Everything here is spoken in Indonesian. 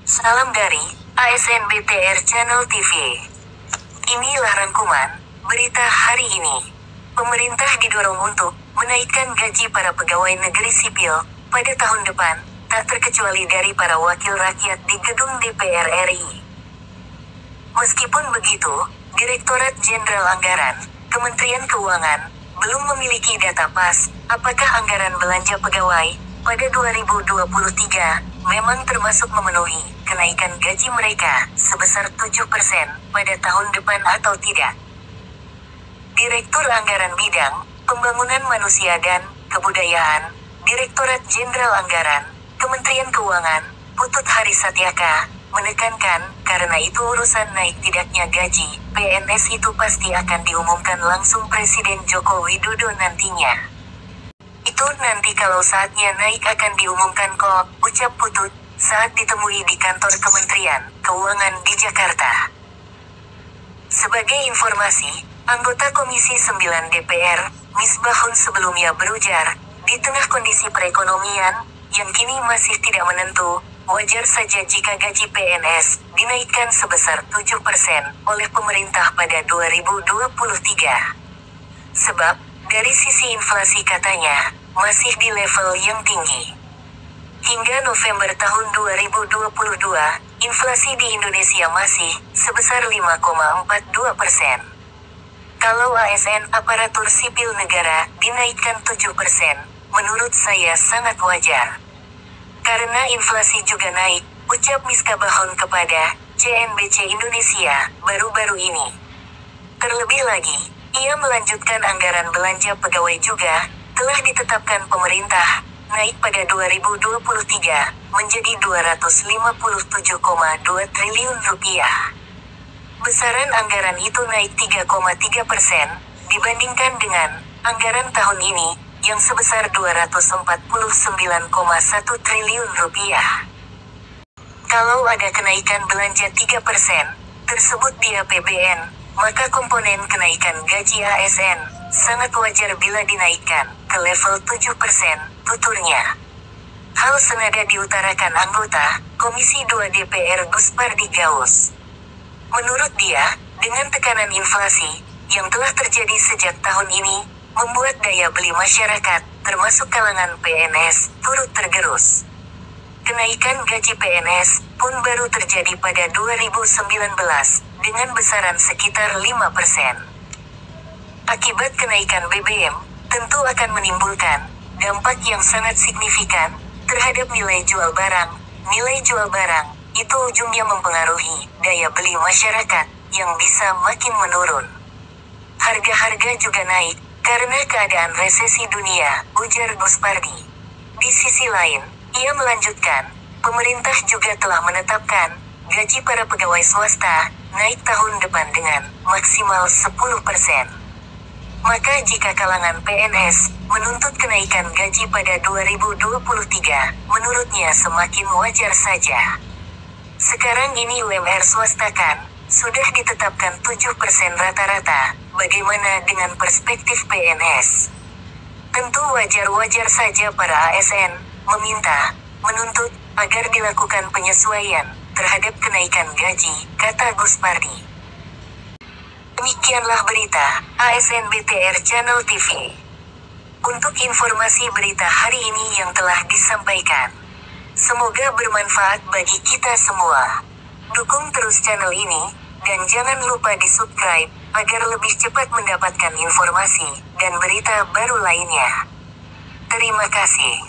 Salam dari ASN BTR Channel TV. Inilah rangkuman berita hari ini. Pemerintah didorong untuk menaikkan gaji para pegawai negeri sipil pada tahun depan, tak terkecuali dari para wakil rakyat di gedung DPR RI. Meskipun begitu, Direktorat Jenderal Anggaran, Kementerian Keuangan, belum memiliki data pas apakah anggaran belanja pegawai pada 2023 memang termasuk memenuhi kenaikan gaji mereka sebesar 7% pada tahun depan atau tidak. Direktur Anggaran Bidang Pembangunan Manusia dan Kebudayaan, Direktorat Jenderal Anggaran, Kementerian Keuangan, Putut Hari Satyaka, menekankan, karena itu urusan naik tidaknya gaji PNS itu pasti akan diumumkan langsung Presiden Joko Widodo nantinya. Itu nanti kalau saatnya naik akan diumumkan kok, ucap Putut saat ditemui di kantor Kementerian Keuangan di Jakarta. Sebagai informasi, anggota Komisi 9 DPR, Misbahun sebelumnya berujar, di tengah kondisi perekonomian yang kini masih tidak menentu, wajar saja jika gaji PNS dinaikkan sebesar 7% oleh pemerintah pada 2023. Sebab, dari sisi inflasi katanya, masih di level yang tinggi. Hingga November tahun 2022, inflasi di Indonesia masih sebesar 5,42%. Kalau ASN aparatur sipil negara dinaikkan 7%, menurut saya sangat wajar. Karena inflasi juga naik, ucap Miskabahun kepada CNBC Indonesia baru-baru ini. Terlebih lagi, ia melanjutkan anggaran belanja pegawai juga telah ditetapkan pemerintah naik pada 2023 menjadi 257,2 triliun rupiah. Besaran anggaran itu naik 3,3% dibandingkan dengan anggaran tahun ini yang sebesar 249,1 triliun rupiah. Kalau ada kenaikan belanja 3% tersebut di APBN, maka komponen kenaikan gaji ASN sangat wajar bila dinaikkan ke level 7%, tuturnya. Hal senada diutarakan anggota Komisi 2 DPR Guspardi Gaus. Menurut dia, dengan tekanan inflasi yang telah terjadi sejak tahun ini, membuat daya beli masyarakat, termasuk kalangan PNS, turut tergerus. Kenaikan gaji PNS pun baru terjadi pada 2019, dengan besaran sekitar 5%. Akibat kenaikan BBM, tentu akan menimbulkan dampak yang sangat signifikan terhadap nilai jual barang. Nilai jual barang itu ujungnya mempengaruhi daya beli masyarakat yang bisa makin menurun. Harga-harga juga naik karena keadaan resesi dunia, ujar Guspardi. Di sisi lain, ia melanjutkan, pemerintah juga telah menetapkan gaji para pegawai swasta naik tahun depan dengan maksimal 10%. Maka jika kalangan PNS menuntut kenaikan gaji pada 2023, menurutnya semakin wajar saja. Sekarang ini UMR swasta kan sudah ditetapkan 7% rata-rata, bagaimana dengan perspektif PNS? Tentu wajar-wajar saja para ASN menuntut agar dilakukan penyesuaian terhadap kenaikan gaji, kata Guspardi. Demikianlah berita ASN BTR Channel TV. Untuk informasi berita hari ini yang telah disampaikan, semoga bermanfaat bagi kita semua. Dukung terus channel ini, dan jangan lupa di-subscribe, agar lebih cepat mendapatkan informasi dan berita baru lainnya. Terima kasih.